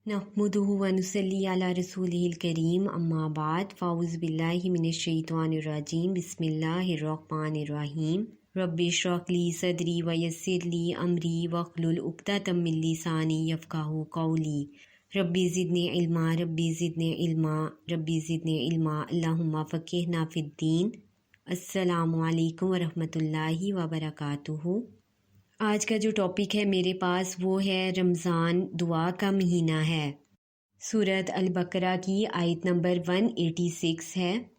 नहमदुहु व नुसल्ली अला रसूलिहिल करीम अम्मा बाद फ़ाउज़ बिल्लाहि मिनश शैतानिर रजीम बिस्मिल्लाहिर्रहमानिर्रहीम रब्बि इश्रह ली सदरी व यस्सिर ली अमरी वहलुल उक़दतम मिन लिसानी यफ़क़हू क़ौली रब्बि ज़िदनी इल्मा अल्लाहुम्मा फ़क़िहना फ़िद्दीन। अस्सलामु अलैकुम व रहमतुल्लाहि व बरकातुहू। आज का जो टॉपिक है मेरे पास वो है रमज़ान दुआ का महीना है। सूरत अल-बकरा की आयत नंबर 186 है।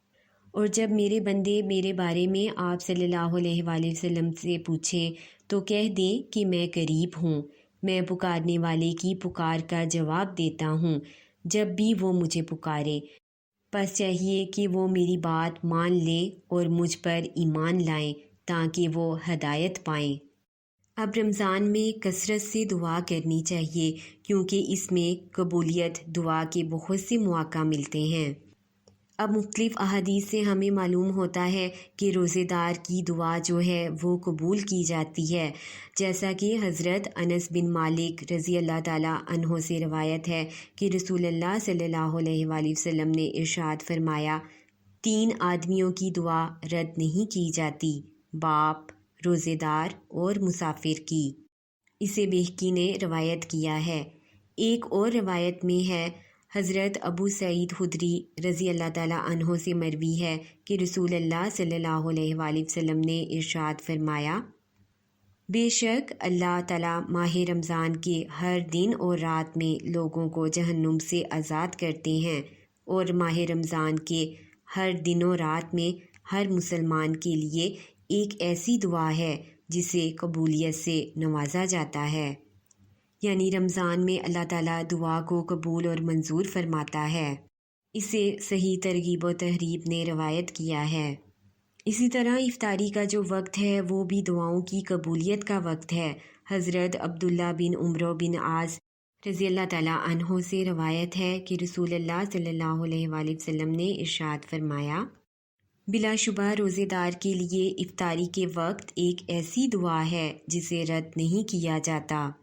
और जब मेरे बंदे मेरे बारे में आप सल्लल्लाहु अलैहि वसल्लम से पूछें तो कह दें कि मैं करीब हूँ, मैं पुकारने वाले की पुकार का जवाब देता हूँ जब भी वो मुझे पुकारे। बस चाहिए कि वो मेरी बात मान लें और मुझ पर ईमान लाएं ताकि वो हदायत पाएं। अब रमज़ान में कसरत से दुआ करनी चाहिए क्योंकि इसमें कबूलियत दुआ के बहुत से मौक़ा मिलते हैं। अब मुख्तलिफ़ अहादीस से हमें मालूम होता है कि रोज़ेदार की दुआ जो है वो कबूल की जाती है। जैसा कि हज़रत अनस बिन मालिक रज़ी अल्लाह ताला अन्हो से रवायत है कि रसूलुल्लाह सल्लल्लाहु अलैहि वसल्लम ने इरशाद फरमाया, 3 आदमियों की दुआ रद्द नहीं की जाती, बाप, रोज़ेदार और मुसाफिर की। इसे बेहकी ने रवायत किया है। एक और रवायत में है, हज़रत अबू सईद खुदरी रज़ी अल्लाह ताला अन्हो से मरवी है कि रसूलुल्लाह सल्लल्लाहु अलैहि वसल्लम ने इरशाद फरमाया, बेशक अल्लाह ताला माह रमज़ान के हर दिन और रात में लोगों को जहन्नुम से आज़ाद करते हैं और माह रमज़ान के हर दिन और रात में हर मुसलमान के लिए एक ऐसी दुआ है जिसे कबूलियत से नवाजा जाता है। यानी रमज़ान में अल्लाह ताला दुआ को कबूल और मंजूर फरमाता है। इसे सही तरगीब व तहरीब ने रवायत किया है। इसी तरह इफ्तारी का जो वक्त है वो भी दुआओं की कबूलियत का वक्त है। हज़रत अब्दुल्ला बिन उमर बिन आस रज़ी अल्लाह ताला अन्हो से रवायत है कि रसूलुल्लाह सल्लल्लाहु अलैहि वसल्लम ने इरशाद फरमाया, बिलाशुबा रोज़ेदार के लिए इफ्तारी के वक्त एक ऐसी दुआ है जिसे रद्द नहीं किया जाता।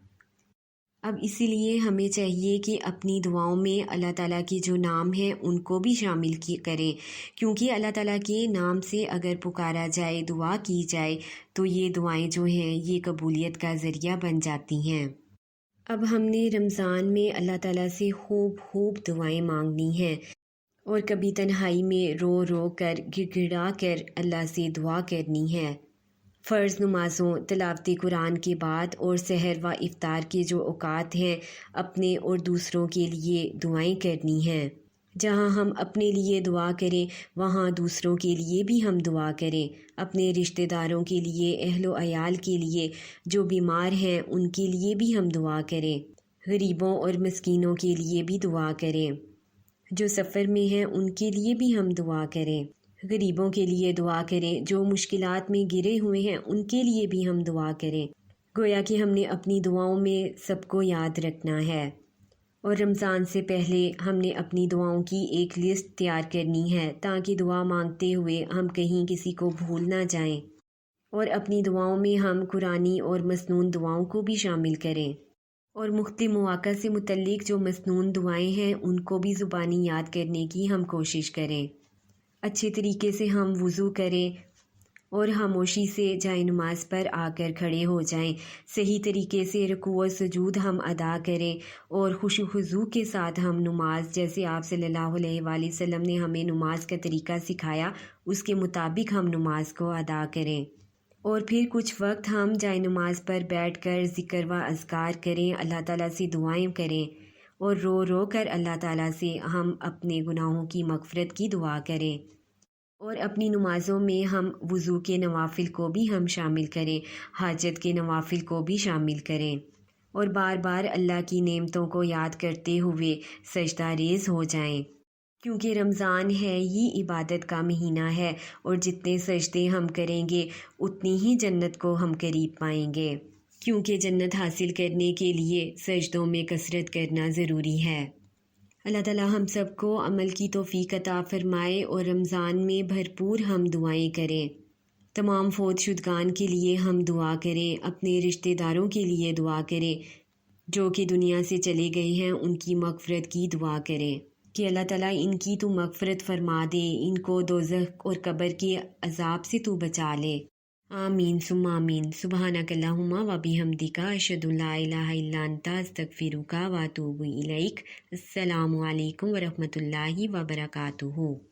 अब इसीलिए हमें चाहिए कि अपनी दुआओं में अल्लाह ताला के जो नाम हैं उनको भी शामिल करें, क्योंकि अल्लाह ताला के नाम से अगर पुकारा जाए, दुआ की जाए तो ये दुआएं जो हैं ये कबूलियत का ज़रिया बन जाती हैं। अब हमने रमज़ान में अल्लाह ताला से खूब दुआएं मांगनी हैं और कभी तन्हाई में रो रो कर गिड़गिड़ा कर अल्लाह से दुआ करनी है। फ़र्ज़ नमाज़ों, तिलावत कुरान के बाद और सहर व इफ़्तार के जो औक़ात हैं अपने और दूसरों के लिए दुआएं करनी हैं। जहाँ हम अपने लिए दुआ करें वहाँ दूसरों के लिए भी हम दुआ करें। अपने रिश्तेदारों के लिए, अहलो अयाल के लिए, जो बीमार हैं उनके लिए भी हम दुआ करें। गरीबों और मस्कीनों के लिए भी दुआ करें। जो सफ़र में हैं उनके लिए भी हम दुआ करें। गरीबों के लिए दुआ करें, जो मुश्किलात में गिरे हुए हैं उनके लिए भी हम दुआ करें। गोया कि हमने अपनी दुआओं में सबको याद रखना है। और रमज़ान से पहले हमने अपनी दुआओं की एक लिस्ट तैयार करनी है ताकि दुआ मांगते हुए हम कहीं किसी को भूल ना जाएं। और अपनी दुआओं में हम कुरानी और मसनून दुआओं को भी शामिल करें। और मुख्तलिफ मौक़ा से मुतल्लिक़ जो मसनून दुआएं हैं उनको भी ज़ुबानी याद करने की हम कोशिश करें। अच्छे तरीके से हम वुज़ू करें और खामोशी से जाए नमाज पर आकर खड़े हो जाएं। सही तरीके से रुकू व सुजूद हम अदा करें और खुशू खुज़ू के साथ हम नमाज, जैसे आप सल्लल्लाहु अलैहि वसल्लम ने हमें नमाज का तरीका सिखाया, उसके मुताबिक हम नमाज को अदा करें। और फिर कुछ वक्त हम जाए नमाज पर बैठकर ज़िक्र व अज़कार करें, अल्लाह ताला से दुआएं करें और रो रो कर अल्लाह ताला से हम अपने गुनाहों की मग़फ़िरत की दुआ करें। और अपनी नमाज़ों में हम वुज़ू के नवाफिल को भी हम शामिल करें, हाजत के नवाफिल को भी शामिल करें और बार बार अल्लाह की नेमतों को याद करते हुए सजदा रेज़ हो जाएं। क्योंकि रमज़ान है ये इबादत का महीना है और जितने सजदे हम करेंगे उतनी ही जन्नत को हम करीब पाएंगे, क्योंकि जन्नत हासिल करने के लिए सजदों में कसरत करना ज़रूरी है। अल्लाह ताला हम सबको अमल की तौफ़ीक अता फ़रमाए और रमज़ान में भरपूर हम दुआएं करें। तमाम फ़ौत शुदगान के लिए हम दुआ करें, अपने रिश्तेदारों के लिए दुआ करें, جو کہ دنیا سے چلے گئے ہیں ان کی مغفرت کی دعا کریں کہ اللہ تعالیٰ ان کی تو مغفرت فرما دے، ان کو دوزخ اور قبر کے عذاب سے تو بچا لے۔ آمین ثم آمین۔ سبحانک اللہم و بحمدک، اشہد ان لا الہ الا انت، استغفرک و اتوب الیک۔ السلام علیکم ورحمۃ اللہ وبرکاتہ۔